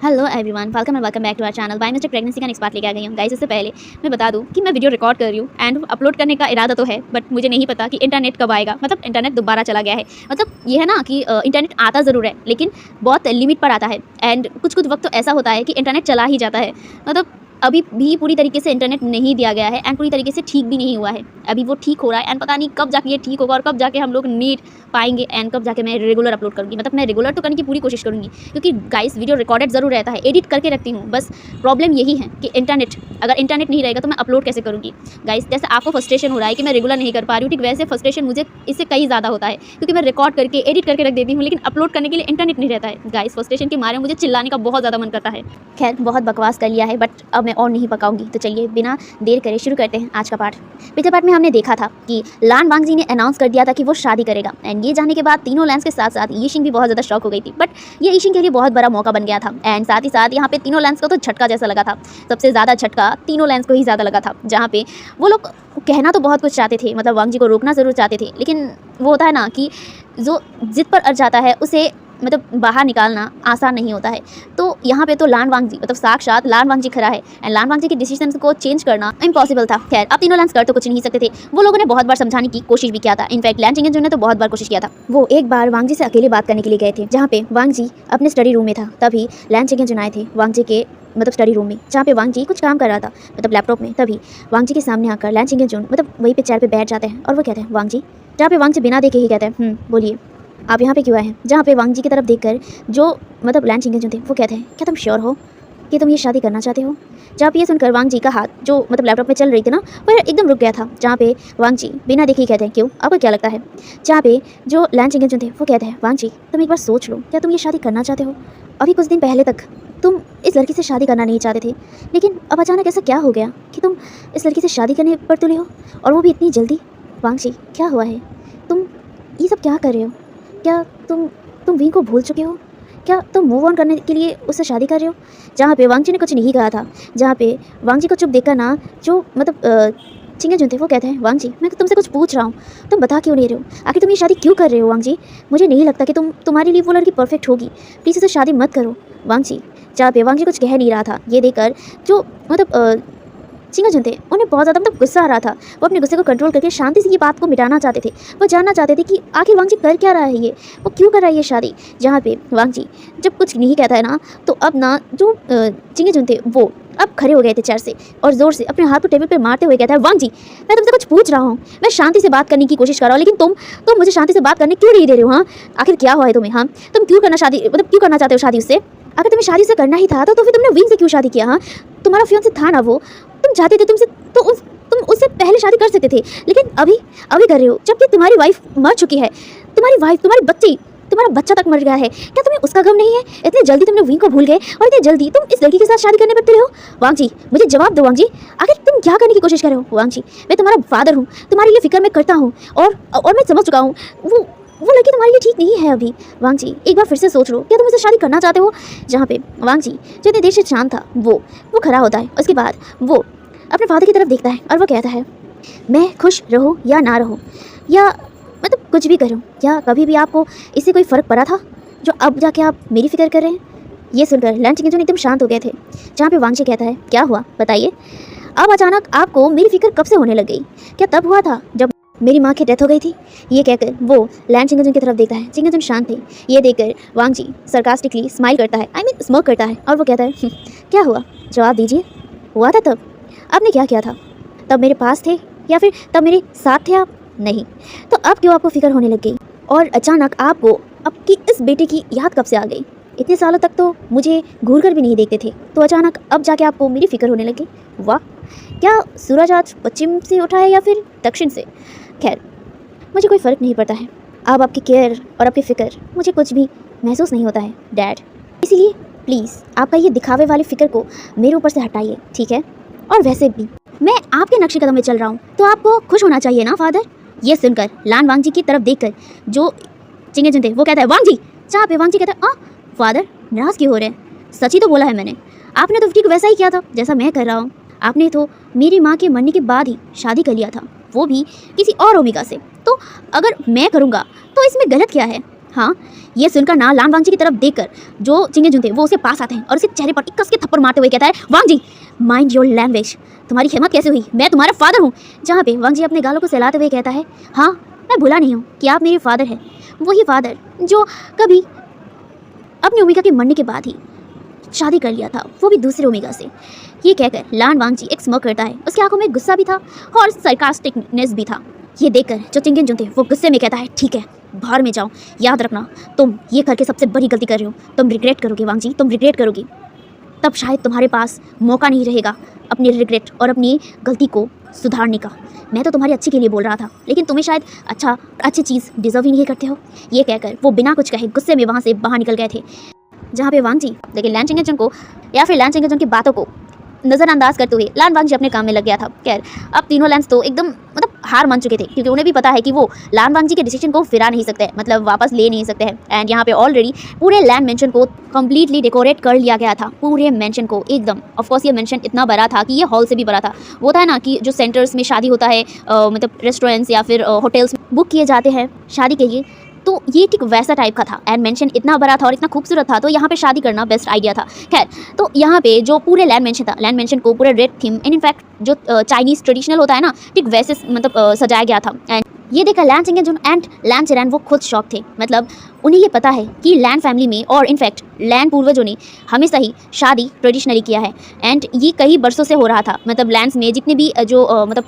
Hello everyone, welcome back to our channel by mistake pregnancy का next part लेके आ गई हूँ। गाइस, इससे पहले मैं बता दूँ कि मैं वीडियो रिकॉर्ड कर रही हूँ एंड अपलोड करने का इरादा तो है, बट मुझे नहीं पता कि इंटरनेट कब आएगा। मतलब इंटरनेट दोबारा चला गया है। मतलब ये है ना कि इंटरनेट आता ज़रूर है, लेकिन बहुत लिमिट पर आता है एंड कुछ वक्त तो ऐसा होता है कि इंटरनेट चला ही जाता है। मतलब अभी भी पूरी तरीके से इंटरनेट नहीं दिया गया है एंड पूरी तरीके से ठीक भी नहीं हुआ है। अभी वो ठीक हो रहा है एंड पता नहीं कब जाके ये ठीक होगा और कब जाके हम लोग नेट पाएंगे एंड कब जाके मैं रेगुलर अपलोड करूँगी। मतलब मैं रेगुलर तो करने की पूरी कोशिश करूँगी, क्योंकि गाइस वीडियो रिकॉर्डेड ज़रूर रहता है, एडिट करके रखती हूँ। बस प्रॉब्लम यही है कि अगर इंटरनेट नहीं रहेगा तो मैं अपलोड कैसे करूँगी। गाइस, जैसे आपको फ्रस्ट्रेशन हो रहा है कि मैं रेगुलर नहीं कर पा रही हूँ, ठीक वैसे फ्रस्ट्रेशन मुझे इससे कई ज़्यादा होता है, क्योंकि मैं रिकॉर्ड करके एडिट करके रख देती हूँ, लेकिन अपलोड करने के लिए इंटरनेट नहीं रहता है। गाइस, फ्रस्ट्रेशन के मारे मुझे चिल्लाने का बहुत ज़्यादा मन करता है। खैर, बहुत बकवास कर लिया है, बट अब मैं और नहीं पकाऊंगी। तो चलिए बिना देर करे शुरू करते हैं आज का पार्ट। पिछले पार्ट में हमने देखा था कि लान वांगजी ने अनाउंस कर दिया था कि वो शादी करेगा एंड ये जाने के बाद तीनों लैंस के साथ साथ यीशिंग भी बहुत ज़्यादा शॉक हो गई थी। बट ये यीशिंग के लिए बहुत बड़ा मौका बन गया था एंड साथ ही साथ यहाँ पे तीनों लैंस को तो झटका जैसा लगा था। सबसे ज़्यादा झटका तीनों लैंस को ही ज़्यादा लगा था, जहाँ पे वो लोग कहना तो बहुत कुछ चाहते थे, मतलब वांगजी को रोकना ज़रूर चाहते थे, लेकिन वो होता है ना कि जो जिद पर अड़ जाता है उसे मतलब बाहर निकालना आसान नहीं होता है। तो यहाँ पे तो लान वांगजी मतलब साक्षात लान वांगजी खड़ा है एंड लान वांगजी के डिसीजन को चेंज करना इम्पॉसिबल था। खैर, अब तीनों लैंस कर तो कुछ नहीं सकते थे। वो लोगों ने बहुत बार समझाने की कोशिश भी किया था। इनफैक्ट लैन चिंगेंजुन ने तो बहुत बार कोशिश किया था। वो एक बार वांगजी से अकेले बात करने के लिए गए थे, जहाँ पे वांगजी अपने स्टडी रूम में था। तभी लैन चिंगेंजुन आए थे वांगजी के मतलब स्टडी रूम में, जहाँ पे वांगजी कुछ काम कर रहा था मतलब लैपटॉप में। तभी वांगजी के सामने आकर लैन चिंगेंजुन मतलब वहीं पे चेयर पे बैठ जाते हैं और वो कहते हैं वांगजी, जहाँ पे वांगजी बिना देखे ही कहते हैं बोलिए आप यहाँ पे क्यों आए हैं। जहाँ पे वांगजी की तरफ देखकर जो मतलब लैन चिंगेंजुन थे वो कहते हैं क्या तुम श्योर हो कि तुम ये शादी करना चाहते हो। जहाँ पे ये सुनकर वांगजी का हाथ जो मतलब लैपटॉप में चल रही थी ना वो एकदम रुक गया था। जहाँ पे वांगजी बिना देखे ही कहते हैं क्यों, आपको क्या लगता है। जहाँ पे जो लैन चिंगेंजुन थे वो कहते हैं वांगजी तुम एक बार सोच लो, क्या तुम ये शादी करना चाहते हो। अभी कुछ दिन पहले तक तुम इस लड़की से शादी करना नहीं चाहते थे, लेकिन अब अचानक ऐसा क्या हो गया कि तुम इस लड़की से शादी करने पर तुले हो, और वो भी इतनी जल्दी। वांगजी क्या हुआ है, तुम ये सब क्या कर रहे हो। क्या तुम विंग को भूल चुके हो। क्या तुम मूव ऑन करने के लिए उससे शादी कर रहे हो। जहाँ पे वांगजी ने कुछ नहीं कहा था, जहाँ पे वांगजी को चुप देखकर ना जो मतलब चिंगेंजुन थे वो कहते हैं वांगजी मैं तुमसे कुछ पूछ रहा हूँ, तुम बता क्यों नहीं रहे हो। आखिर तुम ये शादी क्यों कर रहे हो वांगजी। मुझे नहीं लगता कि तुम्हारे लिए वो लड़की परफेक्ट होगी। प्लीज़ इसे शादी मत करो वांगजी। जहाँ पे वांगजी कुछ कह नहीं रहा था, ये देखकर जो मतलब चिंगेंजुन थे उन्हें बहुत ज़्यादा मतलब गुस्सा आ रहा था। वो अपने गुस्से को कंट्रोल करके शांति से ये बात को मिटाना चाहते थे। वो जानना चाहते थे कि आखिर वांगजी कर क्या रहा है, ये वो क्यों कर रहा है ये शादी। जहाँ पे वांगजी जब कुछ नहीं कहता है ना, तो अब ना जो चिंगेंजुन थे वो अब खड़े हो गए थे चेयर से और ज़ोर से अपने हाथ को टेबल पे मारते हुए कहता है वांगजी मैं तुमसे कुछ पूछ रहा हूँ, मैं शांति से बात करने की कोशिश कर रहा हूँ, लेकिन तुम मुझे शांति से बात करने क्यों नहीं दे रहे हो। हाँ, आखिर क्या हुआ है तुम्हें। हाँ, तुम क्यों करना शादी मतलब क्यों करना चाहते हो शादी उससे। अगर तुम्हें शादी से करना ही था तो फिर तुमने विंग से क्यों शादी किया। हाँ, तुम्हारा फियांसे था ना वो, तुम चाहते थे तुमसे तो तुम उससे पहले शादी कर सकते थे, लेकिन अभी कर रहे हो जबकि तुम्हारी वाइफ मर चुकी है। तुम्हारी बच्ची तुम्हारा बच्चा तक मर गया है। क्या तुम्हें उसका गम नहीं है। इतने जल्दी तुमने विंग को भूल गए और इतने जल्दी तुम इस लड़की के साथ शादी करने पर तुले हो। वांगजी मुझे जवाब दो वांगजी, आखिर तुम क्या करने की कोशिश कर रहे हो। वांगजी मैं तुम्हारा फादर हूँ, तुम्हारे लिए फिक्र मैं करता हूँ और मैं समझ चुका हूँ वो लड़की तुम्हारे लिए ठीक नहीं है अभी। वांगजी एक बार फिर से सोच लो, क्या तुम इससे शादी करना चाहते हो। जहाँ पे वांगजी जो इतने देर से शांत था वो खड़ा होता है। उसके बाद वो अपने फादर की तरफ देखता है और वो कहता है मैं खुश रहूँ या ना रहूँ या मतलब कुछ भी करूँ, क्या कभी भी आपको इससे कोई फ़र्क पड़ा था जो अब जाके आप मेरी फिक्र कर रहे हैं। ये सुनकर लैन चिंगेंजुन एकदम शांत हो गए थे। जहाँ पे वांगजी कहता है क्या हुआ बताइए, अब अचानक आपको मेरी फिक्र कब से होने लग गई। क्या तब हुआ था जब मेरी माँ की डेथ हो गई थी। ये कहकर वो लैन चिंगेंजुन की तरफ देखता है। चिंगेंजुन शांत थे। ये देखकर वांगजी सरकास्टिकली स्माइल करता है, स्मोक करता है और वो कहता है क्या हुआ, जवाब दीजिए। हुआ था तब आपने क्या किया था, तब मेरे पास थे या फिर तब मेरे साथ थे आप। नहीं, तो अब क्यों आपको फिक्र होने लग गई और अचानक आपको आपकी इस बेटे की याद कब से आ गई। इतने सालों तक तो मुझे घूर कर भी नहीं देखते थे, तो अचानक अब जाके आपको मेरी फिक्र होने लगी। वाह, क्या सूरज आज पश्चिम से उठा है या फिर दक्षिण से। खैर, मुझे कोई फ़र्क नहीं पड़ता है। अब आपकी केयर और आपकी फ़िक्र मुझे कुछ भी महसूस नहीं होता है डैड। इसीलिए प्लीज़ आपका ये दिखावे वाली फ़िक्र को मेरे ऊपर से हटाइए, ठीक है। और वैसे भी मैं आपके नक्शे कदम में चल रहा हूँ, तो आपको खुश होना चाहिए ना फादर। ये सुनकर लान वांगजी की तरफ देखकर जो चिंगेंजुन थे वो कहता है वांगजी। जहाँ पे वांगजी कहता है फादर नाराज़ क्यों हो रहे हैं, सच ही तो बोला है मैंने। आपने तो ठीक वैसा ही किया था जैसा मैं कर रहा हूँ। आपने तो मेरी माँ के मरने के बाद ही शादी कर लिया था, वो भी किसी और ओमेगा से। तो अगर मैं करूँगा तो इसमें गलत क्या है। हाँ, ये सुनकर ना लान वांगजी की तरफ देखकर जो चिंगे जुन थे वो उसे पास आते हैं और उसे चेहरे पर कस के थप्पड़ मारते हुए कहता है, वांगजी माइंड योर लैंग्वेज, तुम्हारी हिम्मत कैसे हुई, मैं तुम्हारा फादर हूँ। जहाँ पे वांगजी अपने गालों को सहलाते हुए कहता है, हाँ मैं भूला नहीं हूँ कि आप मेरे फादर हैं, वही फादर जो कभी अपनी ओमेगा के मरने के बाद ही शादी कर लिया था, वो भी दूसरे ओमेगा से। ये कहकर लान वांगजी एक स्मर्क करता है, उसकी आंखों में गुस्सा भी था और सरकास्टिकनेस भी था। ये देखकर जो चिंगेन जुन थे वो गुस्से में कहता है, ठीक है बाहर में जाओ, याद रखना तुम ये करके सबसे बड़ी गलती कर रहे हो, तुम रिग्रेट करोगे वांगजी, तुम रिग्रेट करोगे, तब शायद तुम्हारे पास मौका नहीं रहेगा अपनी रिग्रेट और अपनी गलती को सुधारने का। मैं तो तुम्हारी अच्छी के लिए बोल रहा था, लेकिन तुम्हें शायद अच्छी चीज़ डिजर्व ही नहीं करते हो। ये कहकर वो बिना कुछ कहे गुस्से में वहाँ से बाहर निकल गए थे। जहाँ पे वांगजी लेकिन लान चिंगेजन को या फिर लान चिंगेजन की बातों को नज़रअंदाज करते हुए लान वांगजी अपने काम में लग गया था। खैर अब तीनों लैंस तो एकदम मतलब हार मान चुके थे, क्योंकि उन्हें भी पता है कि वो लान वांगजी के डिसीजन को फिरा नहीं सकते, मतलब वापस ले नहीं सकते हैं। एंड यहाँ पे ऑलरेडी पूरे लैंड मेंशन को कम्प्लीटली डेकोरेट कर लिया गया था, पूरे मेंशन को एकदम। ऑफकोर्स ये मेंशन इतना बड़ा था कि ये हॉल से भी बड़ा था। वो था ना कि जो सेंटर्स में शादी होता है, मतलब रेस्टोरेंट्स या फिर होटल्स बुक किए जाते हैं शादी के लिए, तो ये ठीक वैसा टाइप का था। एंड मेंशन इतना बड़ा था और इतना खूबसूरत था, तो यहाँ पे शादी करना बेस्ट आइडिया था। खैर तो यहाँ पे जो पूरे लैंड मेंशन था, लैंड मेंशन को पूरे रेड थीम एंड इनफैक्ट जो चाइनीज़ ट्रेडिशनल होता है ना, ठीक वैसे मतलब सजाया गया था। एंड ये देखा लान चिंगेजन एंड लान चेरैन वो खुद शॉक थे। मतलब उन्हें ये पता है कि लैंड फैमिली में और इनफैक्ट लैंड पूर्वजों ने हमेशा ही शादी ट्रेडिशनली किया है। एंड ये कई बरसों से हो रहा था। मतलब लैंड्स में जितने भी जो मतलब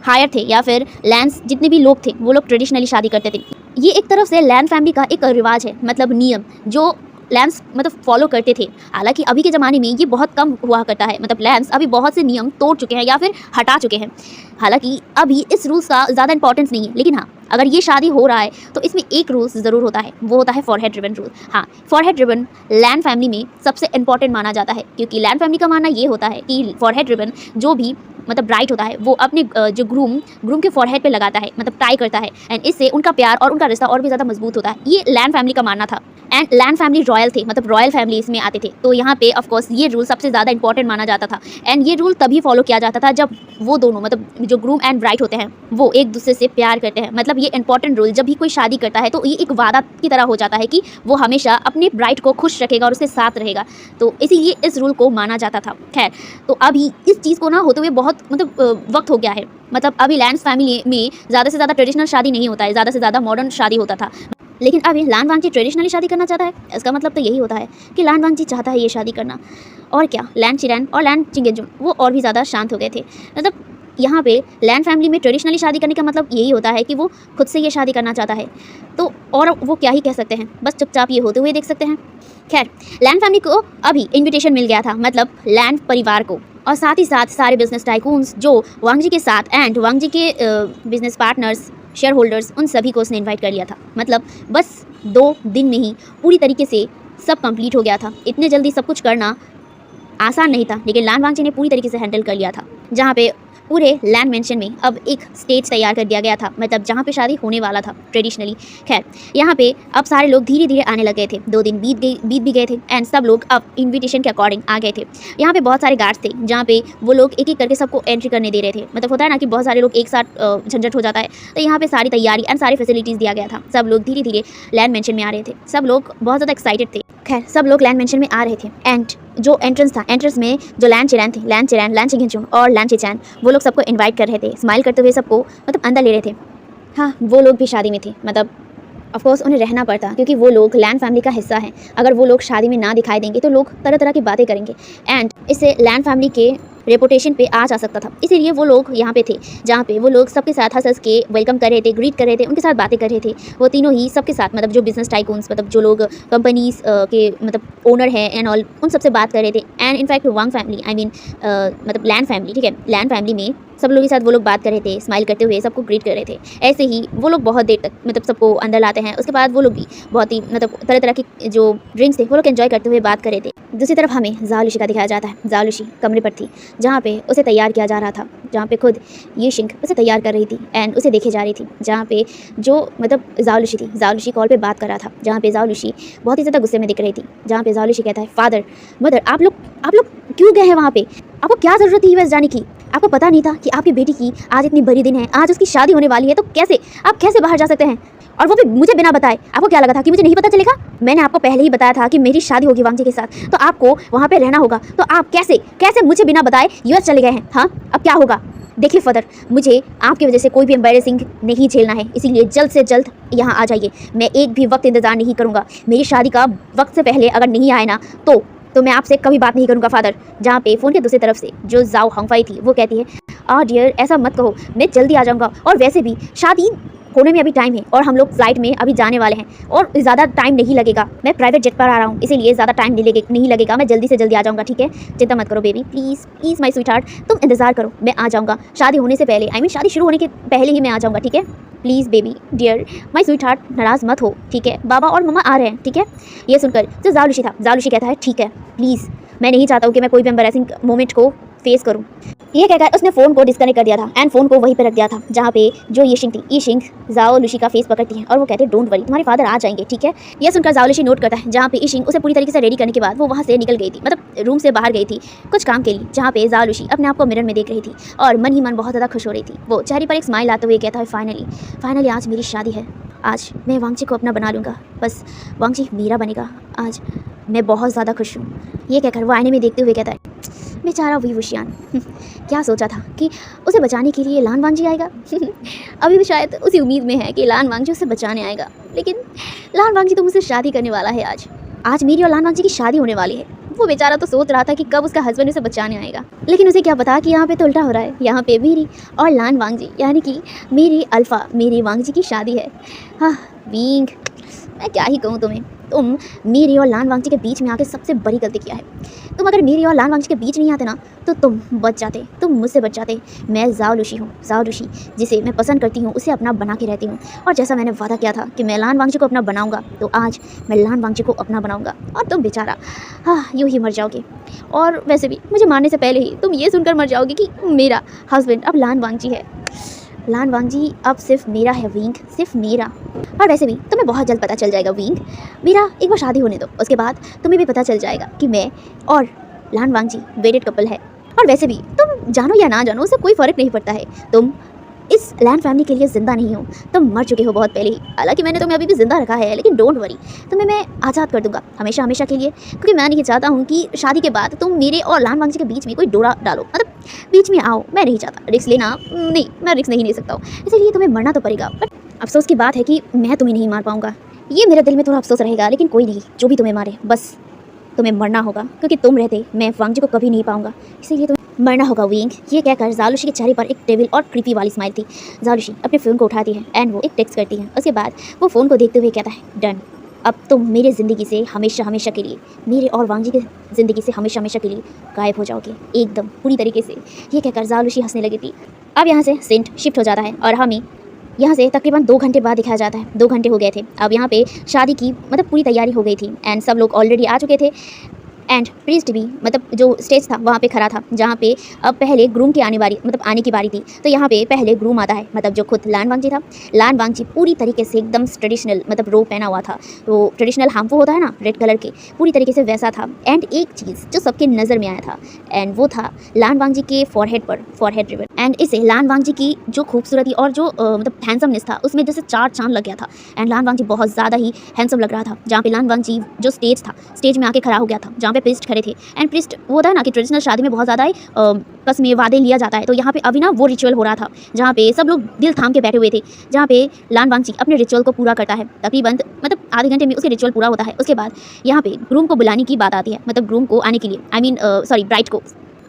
हायर थे या फिर लैंड्स जितने भी लोग थे वो लोग ट्रेडिशनली शादी करते थे। ये एक तरफ से लैंड फैमिली का एक रिवाज है, मतलब नियम जो लैंड्स मतलब फॉलो करते थे। हालांकि अभी के ज़माने में ये बहुत कम हुआ करता है, मतलब लैंड्स अभी बहुत से नियम तोड़ चुके हैं या फिर हटा चुके हैं। हालांकि अभी इस रूल्स का ज़्यादा इंपॉर्टेंस नहीं है, लेकिन हाँ अगर ये शादी हो रहा है तो इसमें एक रूल्स ज़रूर होता है, वो होता है फॉरहेड रिबन रूल। हाँ, फॉरहेड रिबन लैंड फैमिली में सबसे इंपॉर्टेंट माना जाता है, क्योंकि लैंड फैमिली का मानना ये होता है कि फॉरहेड रिबन जो भी मतलब ब्राइड होता है वो अपने जो ग्रूम के फॉरहेड पे लगाता है, मतलब टाई करता है। एंड इससे उनका प्यार और उनका रिश्ता और भी ज़्यादा मजबूत होता है। ये लैंड फैमिली का मानना था। एंड लैंड फैमिली रॉयल थे, मतलब रॉयल फैमिली इसमें आते थे, तो यहाँ पे ऑफकोर्स ये रूल सबसे ज़्यादा इंपॉर्टेंट माना जाता था। एंड ये रूल तभी फॉलो किया जाता था जब वो दोनों मतलब जो ग्रूम एंड ब्राइड होते हैं वो एक दूसरे से प्यार करते हैं। मतलब ये इंपॉर्टेंट रूल जब भी कोई शादी करता है तो ये एक वादा की तरह हो जाता है कि वो हमेशा अपने ब्राइड को खुश रखेगा और उसके साथ रहेगा, तो इसीलिए इस रूल को माना जाता था। खैर तो अभी इस चीज़ को ना होते हुए बहुत मतलब वक्त हो गया है। मतलब अभी लैंड्स फैमिली में ज़्यादा से ज़्यादा ट्रेडिशनल शादी नहीं होता है, ज़्यादा से ज़्यादा मॉडर्न शादी होता था। लेकिन अभी लान वांगजी ट्रेडिशनली शादी करना चाहता है। इसका मतलब तो यही होता है कि लान वांगजी चाहता है ये शादी करना। और क्या, लैंड चिरैन और लैंड चिंगेजन वो और भी ज़्यादा शांत हो गए थे। मतलब यहाँ पे लैंड फैमिली में ट्रेडिशनली शादी करने का मतलब यही होता है कि वो खुद से ये शादी करना चाहता है, तो और वो क्या ही कह सकते हैं, बस चुपचाप ये होते हुए देख सकते हैं। खैर लैंड फैमिली को अभी इन्विटेशन मिल गया था, मतलब लैंड परिवार को, और साथ ही साथ सारे बिजनेस टाइकून्स जो वांगजी के साथ एंड वांगजी के बिजनेस पार्टनर्स, शेयर होल्डर्स, उन सभी को उसने इन्वाइट कर लिया था। मतलब बस 2 दिन में ही पूरी तरीके से सब कंप्लीट हो गया था। इतने जल्दी सब कुछ करना आसान नहीं था, लेकिन लान वांगजी ने पूरी तरीके से हैंडल कर लिया था। जहाँ पे पूरे लैंड मेंशन में अब एक स्टेज तैयार कर दिया गया था, मतलब जहाँ पे शादी होने वाला था ट्रेडिशनली। खैर यहाँ पे अब सारे लोग धीरे धीरे आने लग गए थे। 2 दिन बीत भी गए थे एंड सब लोग अब इनविटेशन के अकॉर्डिंग आ गए थे। यहाँ पे बहुत सारे गार्ड्स थे जहाँ पे वो लोग एक एक करके सबको एंट्री करने दे रहे थे। मतलब होता है ना कि बहुत सारे लोग एक साथ झंझट हो जाता है, तो यहाँ पे सारी तैयारी एंड सारी फैसिलिटीज़ दिया गया था। सब लोग धीरे धीरे लैंड मेंशन में आ रहे थे, सब लोग बहुत ज़्यादा एक्साइटेड थे। खैर सब लोग लैंड मेंशन में आ रहे थे एंड जो एंट्रेंस था, एंट्रेंस में जो लैंड चिरैन थे, लैंड चिरैन, लैंड चिंगेजन और लैंड चिचैन, वो लोग सबको इनवाइट कर रहे थे, स्माइल करते हुए सबको मतलब अंदर ले रहे थे। हाँ वो लोग भी शादी में थे, मतलब ऑफकोर्स उन्हें रहना पड़ता, क्योंकि वो लोग लैंड फैमिली का हिस्सा हैं। अगर वो लोग शादी में ना दिखाई देंगे तो लोग तरह तरह की बातें करेंगे एंड इससे लैंड फैमिली के रेपुटेशन पे आ जा सकता था। इसीलिए वो लोग यहाँ पे थे, जहाँ पे वो लोग सबके साथ हंस के वेलकम कर रहे थे, ग्रीट कर रहे थे, उनके साथ बातें कर रहे थे। वो तीनों ही सबके साथ, मतलब जो बिजनेस टाइकून्स, मतलब जो लोग कंपनीज के मतलब ओनर हैं एंड ऑल, उन सबसे बात कर रहे थे। And in fact Wang family, I mean मतलब लैंड फैमिली, ठीक है, लैंड फैमिली में सब लोगों के साथ वो लोग बात कर रहे थे, स्माइल करते हुए सबको ग्रीट कर रहे थे। ऐसे ही वो लोग बहुत देर तक मतलब सबको अंदर लाते हैं। उसके बाद वो लोग भी बहुत ही मतलब तरह तरह की जो ड्रिंक्स थे वो लोग एंजॉय करते हुए बात कर रहे थे। दूसरी तरफ हमें जाओ लुशी का दिखाया जाता है। जाओ लुशी कमरे पर थी, जहाँ पे उसे तैयार किया जा रहा था, जहाँ पे खुद ये शिंग उसे तैयार कर रही थी एंड उसे देखे जा रही थी। जहाँ पे जो मतलब जाओ लुशी थी, जाओ लुशी कॉल पे बात कर रहा था, जहाँ पे जाओ लुशी बहुत ही ज़्यादा गुस्से में दिख रही थी। जहाँ पे जाओ लुशी कहता है, फादर मदर आप लोग क्यों गए हैं वहाँ पे, आपको क्या ज़रूरत थी वैसे जाने की, आपको पता नहीं था कि आपकी बेटी की आज इतनी बड़ी दिन है, आज उसकी शादी होने वाली है, तो आप कैसे बाहर जा सकते हैं। और वो भी मुझे बिना बताए। आपको क्या लगा था कि मुझे नहीं पता चलेगा? मैंने आपको पहले ही बताया था कि मेरी शादी होगी वांग जी के साथ, तो आपको वहाँ पे रहना होगा। तो आप कैसे कैसे मुझे बिना बताए यूएस चले गए हैं? हाँ, अब क्या होगा? देखिए फदर, मुझे आपकी वजह से कोई भी एम्बैरेसिंग नहीं झेलना है, इसीलिए जल्द से जल्द यहाँ आ जाइए। मैं एक भी वक्त इंतज़ार नहीं करूँगा। मेरी शादी का वक्त से पहले अगर नहीं आए ना तो मैं आपसे कभी बात नहीं करूँगा फादर। जहाँ पे फ़ोन के दूसरी तरफ से जो जाओ हंगफाई थी वो कहती है, डियर ऐसा मत कहो, मैं जल्दी आ जाऊँगा, और वैसे भी शादी होने में अभी टाइम है और हम लोग फ्लाइट में अभी जाने वाले हैं और ज़्यादा टाइम नहीं लगेगा। मैं प्राइवेट जेट पर आ रहा हूँ, इसीलिए ज़्यादा टाइम नहीं लगेगा। मैं जल्दी से जल्दी आ जाऊँगा, ठीक है? चिंता मत करो baby, please please my sweet heart, तुम इंतज़ार करो, मैं आ जाऊँगा शादी होने से पहले। आई मीन शादी शुरू होने के पहले ही मैं आ जाऊँगा, ठीक है? Please baby dear my sweetheart, नाराज़ मत हो, ठीक है? बाबा और मम्मा आ रहे हैं, ठीक है? ये सुनकर जो जाओलुशी था, जाओलुशी कहता है ठीक है, प्लीज़ मैं नहीं चाहता हूँ कि मैं कोई भी एम्बैरेसिंग मोमेंट को फेस करूँ। ये कहकर उसने फ़ोन को डिस्कनेक्ट कर दिया था एंड फ़ोन को वहीं पे रख दिया था जहाँ पे जो यीशिंग थी। यीशिंग जाओलुशी का फेस पकड़ती है और वो कहते हैं डोंट वरी, तुम्हारे फादर आ जाएंगे, ठीक है? यह सुनकर जाओलुशी नोट करता है जहाँ पे यीशिंग उसे पूरी तरीके से रेडी करने के बाद वो वहाँ से निकल गई थी, मतलब रूम से बाहर गई थी कुछ काम के लिए, जहाँ पे जाओलुशी अपने आप को मिरर में देख रही थी और मन ही मन बहुत ज़्यादा खुश हो रही थी। वो चेहरे पर एक स्माइल आते हुए कहता है फाइनली आज मेरी शादी है, आज मैं वांग जी को अपना बना लूँगा, बस वांग जी मेरा बनेगा, आज मैं बहुत ज़्यादा खुश हूँ। ये कहकर वो आईने में देखते हुए कहता है बेचारा वी वुशियान, क्या सोचा था कि उसे बचाने के लिए लान वांग जी आएगा? अभी भी शायद उसी उम्मीद में है कि लान वांग जी उसे बचाने आएगा, लेकिन लान वांग जी तो मुझसे शादी करने वाला है। आज मेरी और लान वांग जी की शादी होने वाली है। वो बेचारा तो सोच रहा था कि कब उसका हस्बैंड उसे बचाने आएगा, लेकिन उसे क्या पता कि यहाँ पे तो उल्टा हो रहा है। यहाँ पे मेरी और लान वांग जी यानी कि मेरी अल्फ़ा मेरी वांग जी की शादी है। हाँ विंग, मैं क्या ही कहूँ तुम्हें, तुम मेरी और लान वांग जी के बीच में आके सबसे बड़ी गलती किया है। तुम अगर मेरी और लान वांग जी के बीच नहीं आते ना तो तुम बच जाते, तुम मुझसे बच जाते। मैं जाओलुशी हूँ, जाओलुशी जिसे मैं पसंद करती हूँ उसे अपना बना के रहती हूँ, और जैसा मैंने वादा किया था कि मैं लान वांग जी को अपना बनाऊँगा, तो आज मैं लान वांग जी को अपना बनाऊँगा और तुम बेचारा यूँ ही मर जाओगे। और वैसे भी मुझे मारने से पहले ही तुम ये सुनकर मर जाओगे कि मेरा हस्बैंड अब लान वांग जी है। लान वांग जी अब सिर्फ मेरा है विंग, सिर्फ मेरा। और वैसे भी तुम्हें बहुत जल्द पता चल जाएगा विंग, मेरा एक बार शादी होने दो, उसके बाद तुम्हें भी पता चल जाएगा कि मैं और लान वांग जी वेडेड कपल है। और वैसे भी तुम जानो या ना जानो उससे कोई फ़र्क नहीं पड़ता है, तुम इस लैंड फैमिली के लिए ज़िंदा नहीं हो, तुम मर चुके हो बहुत पहले ही। हालांकि मैंने तुम्हें अभी भी ज़िंदा रखा है, लेकिन डोंट वरी, तुम्हें मैं आज़ाद कर दूंगा हमेशा हमेशा के लिए, क्योंकि मैं नहीं चाहता हूँ कि शादी के बाद तुम मेरे और लान वांग जी के बीच में कोई डोरा डालो, मतलब बीच में आओ। मैं नहीं चाहता रिस्क लेना, नहीं मैं रिस्क नहीं ले सकता हूँ, इसलिए तुम्हें मरना तो पड़ेगा। बट अफसोस की बात है कि मैं तुम्हें नहीं मार पाऊँगा, ये मेरे दिल में थोड़ा अफसोस रहेगा, लेकिन कोई नहीं, जो भी तुम्हें मारे बस तुम्हें मरना होगा, क्योंकि तुम रहते मैं वांग जी को कभी नहीं पाऊंगा, इसीलिए तुम्हें मरना होगा विंग। ये कहकर जाओलुशी के चेहरे पर एक डेविल और क्रीपी वाली स्माइल थी। जाओलुशी अपने फ़ोन को उठाती है एंड वो एक टेक्स्ट करती है। उसके बाद वो फ़ोन को देखते हुए कहता है डन, अब तुम मेरी ज़िंदगी से हमेशा हमेशा के लिए, मेरे और वांग जी की ज़िंदगी से हमेशा हमेशा के लिए गायब हो जाओगे एकदम पूरी तरीके से। ये कहकर जाओलुशी हंसने लगी थी। अब यहाँ से सेंट शिफ्ट हो जाता है और हमें यहाँ से तकरीबन 2 घंटे बाद दिखाया जाता है। 2 घंटे हो गए थे, अब यहाँ पे शादी की मतलब पूरी तैयारी हो गई थी एंड सब लोग ऑलरेडी आ चुके थे एंड प्रीस्ट भी मतलब जो स्टेज था वहाँ पे खड़ा था, जहाँ पे अब पहले ग्रूम के आने की बारी थी। तो यहाँ पे पहले ग्रूम आता है, मतलब जो खुद लान वांग जी था। लान वांग जी पूरी तरीके से एकदम ट्रेडिशनल मतलब रोब पहना हुआ था, वो ट्रेडिशनल हाम्पो होता है ना रेड कलर के, पूरी तरीके से वैसा था। एंड एक चीज़ जो सबके नज़र में आया था एंड वो था लान वांग जी के फॉरहेड रिबन। एंड इसे लान वांग जी की जो खूबसूरती और जो मतलब हैंडसमनेस था उसमें जैसे 4 चांद लग गया था एंड लान वांग जी बहुत ज़्यादा ही हैंडसम लग रहा था। जहाँ पे लान वांग जी जो स्टेज था, स्टेज में आके खड़ा हो गया था, जहाँ पे प्रिस्ट खड़े थे। एंड प्रिस्ट वो होता है ना कि ट्रेडिशनल शादी में बहुत ज़्यादा कसमें वादे लिया जाता है, तो यहाँ पे अभी ना वो रिचुअल हो रहा था जहाँ पे सब लोग दिल थाम के बैठे हुए थे, जहाँ पे लान वांग जी अपने रिचुअल को पूरा करता है। तकरीबन मतलब आधे घंटे में उसके रिचुअल पूरा होता है। उसके बाद यहाँ पे ग्रूम को बुलाने की बात आती है, मतलब ग्रूम को आने के लिए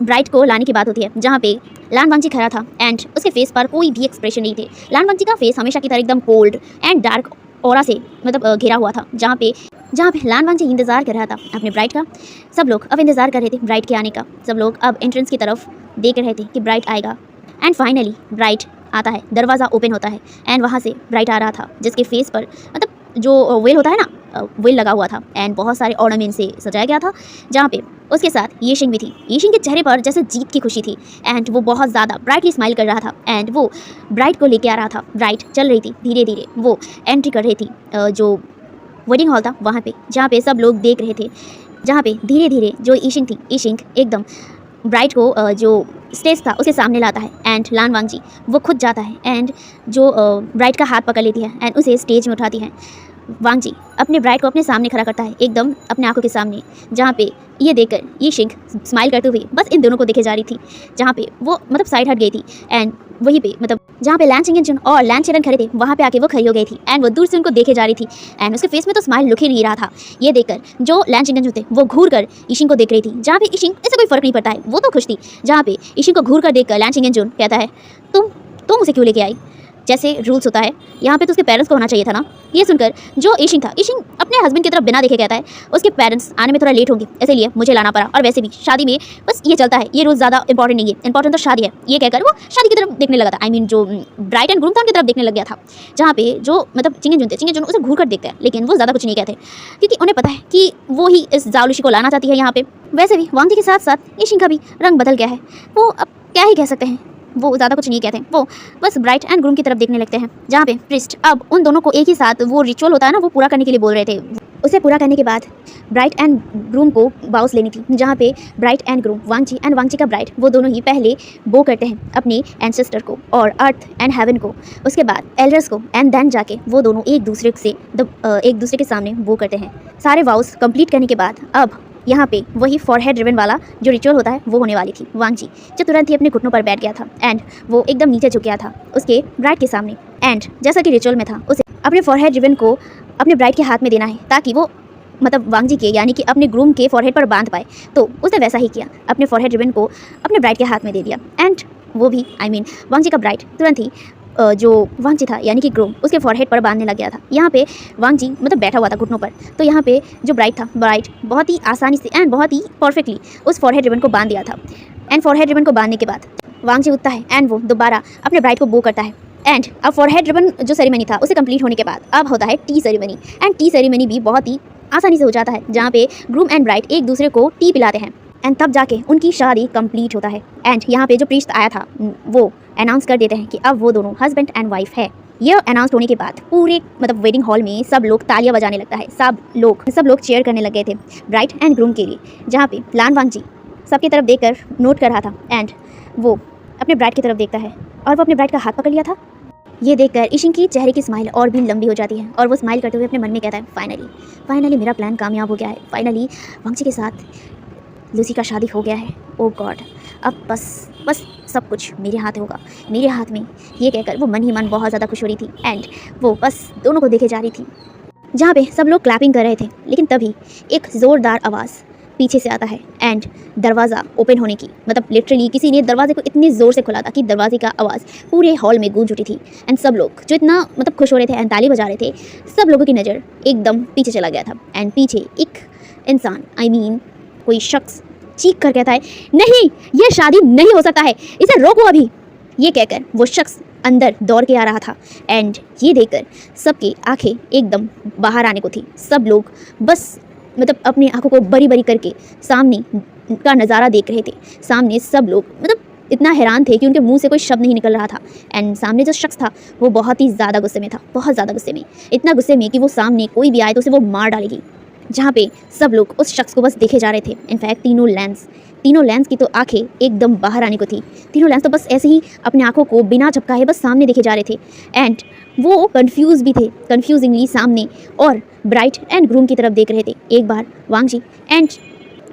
ब्राइड को लाने की बात होती है, जहाँ पे लान वांग जी खड़ा था एंड उसके फेस पर कोई भी एक्सप्रेशन नहीं थे। लान वांग जी का फेस हमेशा की तरह एकदम कोल्ड एंड डार्क ऑरा से मतलब घिरा हुआ था, जहाँ पे लान वांग जी इंतज़ार कर रहा था अपने ब्राइड का। सब लोग अब इंतज़ार कर रहे थे ब्राइड के आने का, सब लोग अब एंट्रेंस की तरफ देख रहे थे कि ब्राइड आएगा। एंड फाइनली ब्राइड आता है, दरवाज़ा ओपन होता है एंड वहाँ से ब्राइड आ रहा था, जिसके फेस पर मतलब जो वेल होता है ना, वेल लगा हुआ था एंड बहुत सारे ऑर्नामेंट से सजाया गया था, जहाँ पे उसके साथ यीशिंग भी थी। यीशिंग के चेहरे पर जैसे जीत की खुशी थी एंड वो बहुत ज़्यादा ब्राइटली स्माइल कर रहा था एंड वो ब्राइड को लेके आ रहा था। ब्राइड चल रही थी धीरे धीरे, वो एंट्री कर रही थी जो वेडिंग हॉल था वहाँ पे, जहाँ पे सब लोग देख रहे थे, जहाँ पे धीरे धीरे जो यीशिंग थी, यीशिंग एकदम ब्राइड को जो स्टेज था उसके सामने लाता है एंड लान वांगजी वो खुद जाता है एंड जो ब्राइड का हाथ पकड़ लेती है एंड उसे स्टेज में उठाती है। वांगजी अपने ब्राइड को अपने सामने खड़ा करता है, एकदम अपने आंखों के सामने, जहाँ पे ये देखकर ये शिंग स्माइल करते हुए बस इन दोनों को देखे जा रही थी, जहाँ पे वो मतलब साइड हट गई थी एंड वहीं पे मतलब जहाँ पे लैन चिंगेंजुन और लैन चेरन खड़े थे वहाँ पे आके वो खड़ी हो गई थी एंड वो दूर से उनको देखे जा रही थी एंड उसके फेस में तो स्माइल लुक ही नहीं रहा था। ये देखकर जो लैन चिंगेंजुन थे वो घूर कर ईशिंग को देख रही थी, जहाँ पे ईशिंग इससे कोई फर्क नहीं पड़ता है, वो तो खुश थी। जहाँ पे ईशिंग को घूर कर देखकर लैन चिंगेंजुन कहता है तुम उसे क्यों लेके आई, जैसे रूल्स होता है यहाँ पे तो उसके पेरेंट्स को होना चाहिए था ना। ये सुनकर जो ईशिंग था, ईशिंग अपने हस्बैंड की तरफ बिना देखे कहता है उसके पेरेंट्स आने में थोड़ा लेट होंगे इसलिए मुझे लाना पड़ा, और वैसे भी शादी में बस ये चलता है, ये रूल्स ज़्यादा इंपॉर्टेंट नहीं है, इंपॉर्टेंट तो शादी है। ये कहकर वो शादी की तरफ देखने लगा था, आई मीन जो ब्राइड एंड ग्रूम था उनकी तरफ देखने लग गया था, जहाँ पे जो मतलब चिंगेंजुन थे, चिंगेंजुन उसे घूर कर देखते हैं लेकिन वो ज़्यादा कुछ नहीं कहते क्योंकि उन्हें पता है कि वो ही इस जाओलुशी को लाना चाहती है यहाँ पे। वैसे भी वांगजी के साथ साथ ईशिंग का भी रंग बदल गया है, वो अब क्या ही कह सकते हैं, वो ज़्यादा कुछ नहीं कहते, वो बस ब्राइड एंड ग्रूम की तरफ देखने लगते हैं, जहाँ पे प्रिस्ट अब उन दोनों को एक ही साथ वो रिचुअल होता है ना वो पूरा करने के लिए बोल रहे थे। उसे पूरा करने के बाद ब्राइड एंड ग्रूम को बाउस लेनी थी, जहाँ पे ब्राइड एंड ग्रूम वांगजी एंड वांगजी का ब्राइड वो दोनों ही पहले बो करते हैं अपने एंसेस्टर को और अर्थ एंड हेवन को, उसके बाद एल्डर्स को एंड देन जाके वो दोनों एक दूसरे के सामने बो करते हैं। सारे वाउस कंप्लीट करने के बाद अब यहाँ पे वही फॉरहेड रिबन वाला जो रिचुअल होता है वो होने वाली थी। वांगजी जो तुरंत ही अपने घुटनों पर बैठ गया था एंड वो एकदम नीचे झुक गया था उसके ब्राइड के सामने एंड जैसा कि रिचुअल में था उसे अपने फॉरहेड रिबन को अपने ब्राइड के हाथ में देना है ताकि वो मतलब वांगजी के यानी कि अपने ग्रूम के फॉरहेड पर बांध पाए। तो उसने वैसा ही किया, अपने फॉरहेड रिबन को अपने ब्राइड के हाथ में दे दिया एंड वो भी आई मीन वांगजी का ब्राइड तुरंत ही जो वांगजी था यानी कि ग्रूम उसके फॉरहेड पर बांधने लग गया था। यहाँ पे वांगजी मतलब बैठा हुआ था घुटनों पर, तो यहाँ पे जो ब्राइड बहुत ही आसानी से एंड बहुत ही परफेक्टली उस फॉरहेड रिबन को बांध दिया था एंड फॉरहेड रिबन को बांधने के बाद वांगजी उठता है एंड वो दोबारा अपने ब्राइड को बो करता है एंड अब फॉरहेड रिबन जो सेरेमनी था उसे कंप्लीट होने के बाद अब होता है T ceremony and T ceremony भी बहुत ही आसानी से हो जाता है, जहाँ पे ग्रूम एंड ब्राइड एक दूसरे को टी पिलाते हैं एंड तब जाके उनकी शादी कंप्लीट होता है। एंड यहाँ पे जो प्रीस्ट आया था वो अनाउंस कर देते हैं कि अब वो दोनों हस्बैंड एंड वाइफ है। यह अनाउंस होने के बाद पूरे मतलब वेडिंग हॉल में सब लोग तालियां बजाने लगता है, सब लोग चेयर करने लग गए थे ब्राइड एंड ग्रूम के लिए, जहाँ पे लान वांगजी सबकी तरफ देखकर नोट कर रहा था एंड वो अपने ब्राइड की तरफ देखता है और वो अपने ब्राइड का हाथ पकड़ लिया था। ये देखकर ईशिंग की चेहरे की स्माइल और भी लंबी हो जाती है और वो स्माइल करते हुए अपने मन में कहता है फाइनली मेरा प्लान कामयाब हो गया है, फाइनली वांगजी के साथ लूसी का शादी हो गया है। ओ गॉड, अब बस सब कुछ मेरे हाथ होगा, मेरे हाथ में। ये कहकर वो मन ही मन बहुत ज़्यादा खुश हो रही थी एंड वो बस दोनों को देखे जा रही थी, जहाँ पे सब लोग क्लैपिंग कर रहे थे। लेकिन तभी एक ज़ोरदार आवाज़ पीछे से आता है एंड दरवाज़ा ओपन होने की मतलब लिटरली किसी ने दरवाजे को इतनी ज़ोर से खोला था कि दरवाजे का आवाज़ पूरे हॉल में गूंज उठी थी एंड सब लोग जो इतना मतलब खुश हो रहे थे एंड ताली बजा रहे थे, सब लोगों की नज़र एकदम पीछे चला गया था एंड पीछे एक इंसान आई मीन कोई शख्स चीख कर कहता है, नहीं ये शादी नहीं हो सकता है, इसे रोको अभी। ये कहकर वो शख्स अंदर दौड़ के आ रहा था एंड ये देखकर सबकी आंखें एकदम बाहर आने को थी। सब लोग बस मतलब अपनी आंखों को बड़ी बड़ी करके सामने का नज़ारा देख रहे थे। सामने सब लोग मतलब इतना हैरान थे कि उनके मुंह से कोई शब्द नहीं निकल रहा था एंड सामने जो शख्स था वो बहुत ही ज़्यादा गुस्से में था, बहुत ज़्यादा गुस्से में, इतना गुस्से में कि वो सामने कोई भी आए तो उसे वो मार डालेगी। जहाँ पे सब लोग उस शख्स को बस देखे जा रहे थे। इनफैक्ट तीनों लेंस की तो आंखें एकदम बाहर आने को थी। तीनों लेंस तो बस ऐसे ही अपनी आंखों को बिना झपकाए बस सामने देखे जा रहे थे एंड वो कंफ्यूज भी थे, कंफ्यूजिंगली सामने और ब्राइड एंड ग्रूम की तरफ देख रहे थे। एक बार वांगजी एंड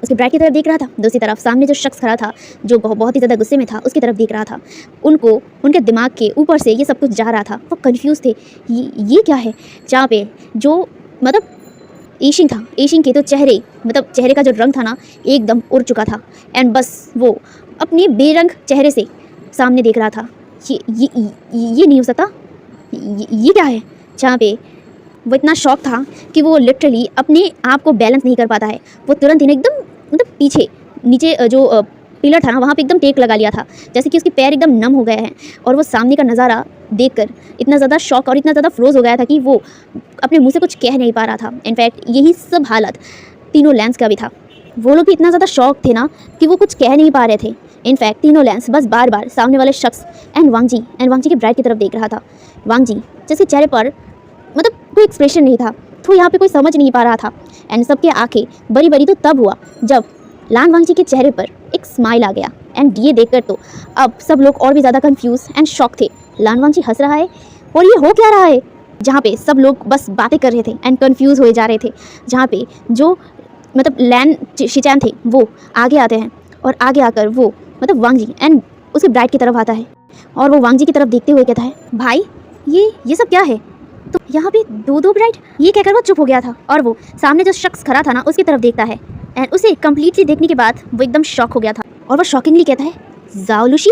उसके ब्राइड की तरफ देख रहा था, दूसरी तरफ सामने जो शख्स खड़ा था जो बहुत ही ज़्यादा गुस्से में था उसकी तरफ देख रहा था। उनको उनके दिमाग के ऊपर से ये सब कुछ जा रहा था, वो कंफ्यूज थे ये क्या है। जहाँ पे जो मतलब ईशिंग के तो चेहरे का जो रंग था ना एकदम उड़ चुका था एंड बस वो अपने बेरंग चेहरे से सामने देख रहा था। ये नहीं हो सकता, ये क्या है। जहाँ पे वो इतना शॉक था कि वो लिटरली अपने आप को बैलेंस नहीं कर पाता है। वो तुरंत ही एकदम मतलब पीछे नीचे जो पिलर था ना वहाँ पे एकदम टेक लगा लिया था, जैसे कि उसके पैर एकदम नम हो गए हैं और वो सामने का नज़ारा देखकर इतना ज़्यादा शॉक और इतना ज़्यादा फ्रोज हो गया था कि वो अपने मुंह से कुछ कह नहीं पा रहा था। इनफैक्ट यही सब हालत तीनों लेंस का भी था। वो लोग भी इतना ज़्यादा शॉक थे ना कि वो कुछ कह नहीं पा रहे थे। इनफैक्ट तीनों लेंस बस बार बार सामने वाले शख्स एंड वांगजी के ब्राइड की तरफ देख रहा था। वांगजी जिसके चेहरे पर मतलब कोई एक्सप्रेशन नहीं था, तो यहाँ पे कोई समझ नहीं पा रहा था एंड सबके आंखें बड़ी बड़ी तो तब हुआ जब लान वांगजी के चेहरे पर एक स्माइल आ गया एंड ये देखकर तो अब सब लोग और भी ज़्यादा कंफ्यूज एंड शॉक थे। लान वांगजी हंस रहा है और ये हो क्या रहा है, जहाँ पे सब लोग बस बातें कर रहे थे एंड कंफ्यूज हुए जा रहे थे। जहाँ पे जो मतलब लैन शिचैन थे वो आगे आते हैं और आगे आकर वो मतलब वांगजी एंड उसके ब्राइड की तरफ आता है और वो वांगजी की तरफ देखते हुए कहता है, भाई ये सब क्या है, तो यहाँ पे दो ब्राइड। ये कहकर वो चुप हो गया था और वो सामने जो शख्स खड़ा था ना उसकी तरफ देखता है एंड उसे कम्प्लीटली देखने के बाद वो एकदम शॉक हो गया था और वो शॉकिंगली कहता है, जाओ लुशी।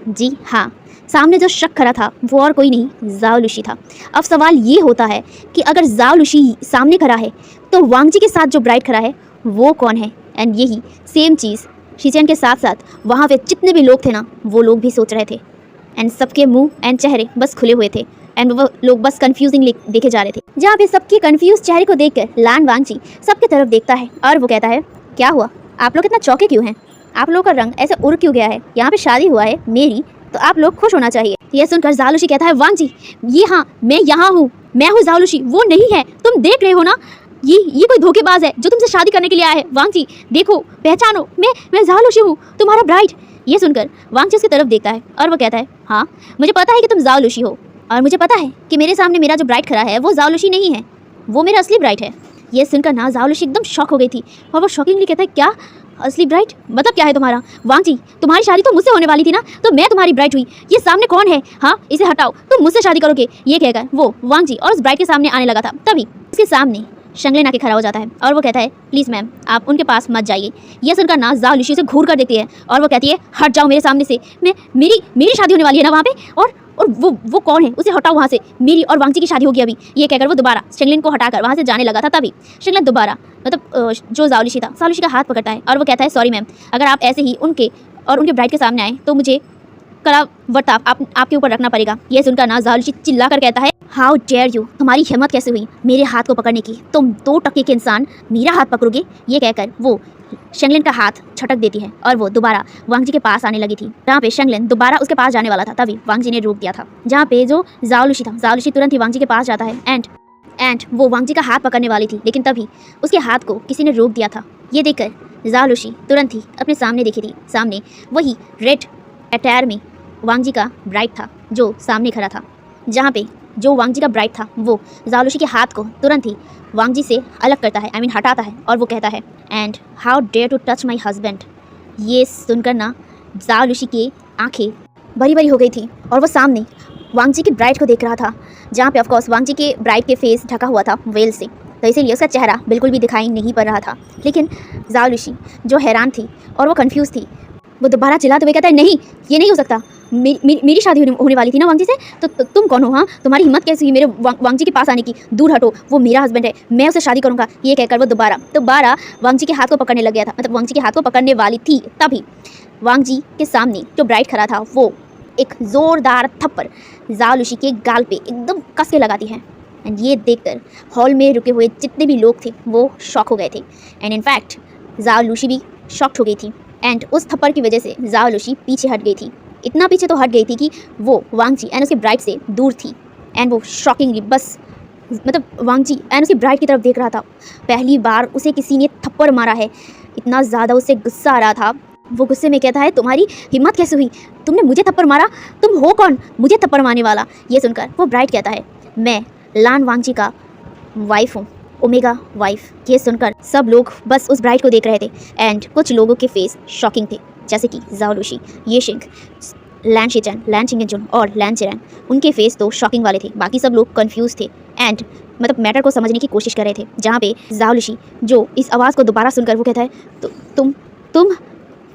जी हाँ, सामने जो शख्स खड़ा था वो और कोई नहीं, जाओ लुशी था। अब सवाल ये होता है कि अगर जाओ लुशी सामने खड़ा है तो वांगजी के साथ जो ब्राइड खड़ा है वो कौन है। एंड यही सेम चीज़ शिचैन के साथ साथ वहाँ पे जितने भी लोग थे ना वो लोग भी सोच रहे थे एंड सबके मुंह एंड चेहरे बस खुले हुए थे एंड वो लोग बस कंफ्यूजिंग देखे जा रहे थे। जहाँ पे सबके कंफ्यूज चेहरे को देखकर लान वांगजी सबके तरफ देखता है और वो कहता है, क्या हुआ, आप लोग इतना चौके क्यों हैं, आप लोगों का रंग ऐसे उड़ क्यों गया है, यहाँ पे शादी हुआ है मेरी, तो आप लोग खुश होना चाहिए। यह सुनकर जाओ लुशी कहता है, वांगजी ये हाँ मैं यहाँ हूँ, मैं हूँ जाओ लुशी, वो नहीं है, तुम देख रहे हो ना, ये कोई धोखेबाज है जो तुमसे शादी करने के लिए आया है। वांगजी देखो, पहचानो, मैं जाओ लुशी हूँ, तुम्हारा ब्राइड। ये सुनकर वांगजी उसकी तरफ देखता है और वो कहता है, हाँ मुझे पता है कि तुम जाओ लुशी हो और मुझे पता है कि मेरे सामने मेरा जो ब्राइड खड़ा है वो जाओ लुशी नहीं है, वो मेरा असली ब्राइड है। ये सुनकर ना जाओ लुशी एकदम शॉक हो गई थी और वो शॉकिंगली कहता है, क्या असली ब्राइड, मतलब क्या है तुम्हारा, वांगजी तुम्हारी शादी तो मुझसे होने वाली थी ना, तो मैं तुम्हारी ब्राइड हुई, ये सामने कौन है, हाँ इसे हटाओ, तुम मुझसे शादी करोगे। ये कहकर वो वांगजी और उस ब्राइड के सामने आने लगा था, तभी उसके सामने शंगलेन आके खड़ा हो जाता है और वो कहता है, प्लीज़ मैम आप उनके पास मत जाइए। यह सुनकर ना जाओ लुशी से घूर कर देखती है और वो कहती है, हट जाओ मेरे सामने से, मेरी शादी होने वाली है ना वहाँ पे, और वो कौन है, उसे हटाओ वहाँ से, मेरी और वांगजी की शादी होगी अभी। ये कहकर वो दोबारा शंगलेन को हटाकर वहाँ से जाने लगा था, तभी शंगलेन दोबारा मतलब जो जाओ लुशी था, जाओ लुशी का हाथ पकड़ता है और वो कहता है, सॉरी मैम, अगर आप ऐसे ही उनके और उनके ब्राइड के सामने आए तो मुझे कड़ा वर्ताव आपके ऊपर रखना पड़ेगा। ये सुनकर ना जाओ लुशी चिल्ला कर कहता है, हाउ डेयर यू, तुम्हारी हिम्मत कैसे हुई मेरे हाथ को पकड़ने की, तुम 2 टके के इंसान मेरा हाथ पकड़ोगे। ये कहकर वो शंगलेन का हाथ छटक देती है और वो दोबारा वांगजी के पास आने लगी थी। जहाँ पे शंगलेन दोबारा उसके पास जाने वाला था, तभी वांगजी ने रोक दिया था। जहाँ पे जो जाओ लुशी था, जाओ लुशी तुरंत ही वांगजी के पास जाता है एंड वो वांगजी का हाथ पकड़ने वाली थी, लेकिन तभी उसके हाथ को किसी ने रोक दिया था। ये देखकर जाओ लुशी तुरंत ही अपने सामने देखी थी, सामने वही रेड अटायर में वांगजी का ब्राइड था जो सामने खड़ा था। जहाँ पे जो वांगजी का ब्राइड था वो जाओ लुशी के हाथ को तुरंत ही वांगजी से अलग करता है, हटाता है और वो कहता है, and how dare to touch my husband. ये सुनकर ना जाओ लुशी की आंखें बड़ी बड़ी हो गई थी और वो सामने वांगजी की ब्राइड को देख रहा था, जहाँ पे ऑफकोर्स वांगजी के ब्राइड के फेस ढका हुआ था वेल से, तो इसीलिए उसका चेहरा बिल्कुल भी दिखाई नहीं पड़ रहा था। लेकिन जाओ लुशी जो हैरान थी और वो कंफ्यूज थी, वो दोबारा चिल्लाते हुए कहता है, नहीं ये नहीं हो सकता, मेरी शादी होने वाली थी ना वांगजी से, तो तुम कौन हो, हाँ तुम्हारी हिम्मत कैसे हुई मेरे वांगजी के पास आने की, दूर हटो, वो मेरा हस्बैंड है, मैं उसे शादी करूँगा। ये कहकर वो दोबारा वांगजी के हाथ को पकड़ने लग गया था, मतलब वांगजी के हाथ को पकड़ने वाली थी, तभी वांगजी के सामने जो ब्राइड खड़ा था वो एक ज़ोरदार थप्पड़ जाओ लुशी के गाल पे एकदम कस के लगाती है। एंड ये देखकर हॉल में रुके हुए जितने भी लोग थे वो शॉक हो गए थे एंड इनफैक्ट जाओ लुशी भी शॉक्ड हो गई थी एंड उस थप्पड़ की वजह से जाओ लुशी पीछे हट गई थी। इतना पीछे तो हट गई थी कि वो वांगजी एंड उसकी ब्राइड से दूर थी एंड वो शॉकिंगली बस मतलब वांगजी एंड उसकी ब्राइड की तरफ देख रहा था। पहली बार उसे किसी ने थप्पड़ मारा है, इतना ज़्यादा उसे गुस्सा आ रहा था। वो गुस्से में कहता है, तुम्हारी हिम्मत कैसे हुई, तुमने मुझे थप्पड़ मारा, तुम हो कौन मुझे थप्पड़ मारने वाला। ये सुनकर वो ब्राइड कहता है, मैं लान वांगजी का वाइफ हूँ, ओमेगा वाइफ। ये सुनकर सब लोग बस उस ब्राइड को देख रहे थे एंड कुछ लोगों के फेस शॉकिंग थे, जैसे कि जाओ लुशी, ये शिंग, लैन शिचैन, लैन चिंगेजुन और लैन चिरैन, उनके फेस तो शॉकिंग वाले थे। बाकी सब लोग कंफ्यूज थे एंड मतलब मैटर को समझने की कोशिश कर रहे थे। जहाँ पे जाओ लुशी जो इस आवाज़ को दोबारा सुनकर वो कहता है,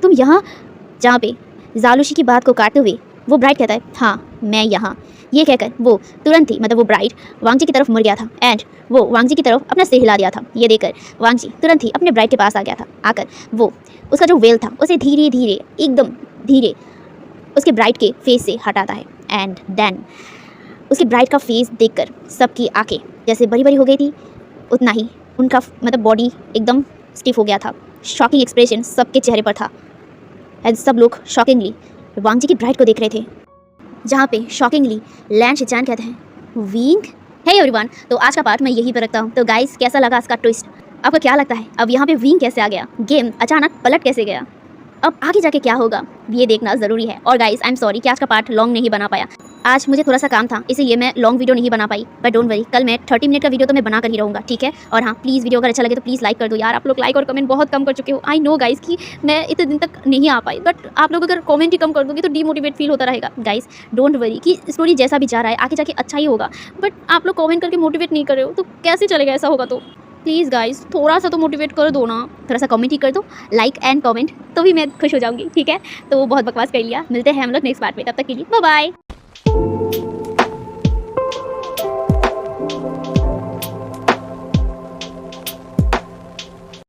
तुम यहाँ। जहाँ पे जाओ लुशी की बात को काटते हुए वो ब्राइड कहता है, हाँ मैं यहाँ। ये कहकर वो तुरंत ही मतलब वो ब्राइड वांगजी की तरफ मुड़ गया था एंड वो वांगजी की तरफ अपना सिर हिला दिया था। ये देखकर वांगजी तुरंत ही अपने ब्राइड के पास आ गया था। आकर वो उसका जो वेल था उसे धीरे धीरे एकदम धीरे उसके ब्राइड के फेस से हटाता है एंड देन उसकी ब्राइड का फेस देखकर सबकी आंखें जैसे बड़ी बड़ी हो गई थी, उतना ही उनका मतलब बॉडी एकदम स्टिफ हो गया था। शॉकिंग एक्सप्रेशन सबके चेहरे पर था एंड सब लोग शॉकिंगली वांगजी की ब्राइड को देख रहे थे। जहाँ पे शॉकिंगली लैन शिचैन कहते हैं, विंग। हे एवरीवन, तो आज का पार्ट मैं यही पर रखता हूँ। तो गाइस कैसा लगा इसका ट्विस्ट, आपका क्या लगता है अब यहाँ पे विंग कैसे आ गया, गेम अचानक पलट कैसे गया, अब आगे जाके क्या होगा ये देखना ज़रूरी है। और गाइस आई एम सॉरी कि आज का पार्ट लॉन्ग नहीं बना पाया, आज मुझे थोड़ा सा काम था इसीलिए मैं लॉन्ग वीडियो नहीं बना पाई, बट डोंट वरी कल मैं 30 मिनट का वीडियो तो मैं बना कर ही रहूँगा, ठीक है। और हाँ प्लीज़ वीडियो अगर अच्छा लगे तो प्लीज़ लाइक कर दो यार, आप लोग लाइक और कमेंट बहुत कम कर चुके हो। आई नो गाइस कि मैं इतने दिन तक नहीं आ पाई, बट आप लोग अगर कमेंट ही कम कर दोगे तो डीमोटिवेट फील होता रहेगा। गाइस डोंट वरी कि स्टोरी जैसा भी जा रहा है आगे जाके अच्छा ही होगा, बट आप लोग कमेंट करके मोटिवेट नहीं कर रहे हो तो कैसे चलेगा, ऐसा होगा तो प्लीज़ गाइस थोड़ा सा तो मोटिवेट कर दो ना, थोड़ा सा कमेंट ही कर दो, लाइक एंड कमेंट, तो भी मैं खुश हो जाऊंगी, ठीक है। तो बहुत बकवास कर लिया, मिलते हैं हम लोग नेक्स्ट पार्ट में, तब तक के लिए बाय बाय।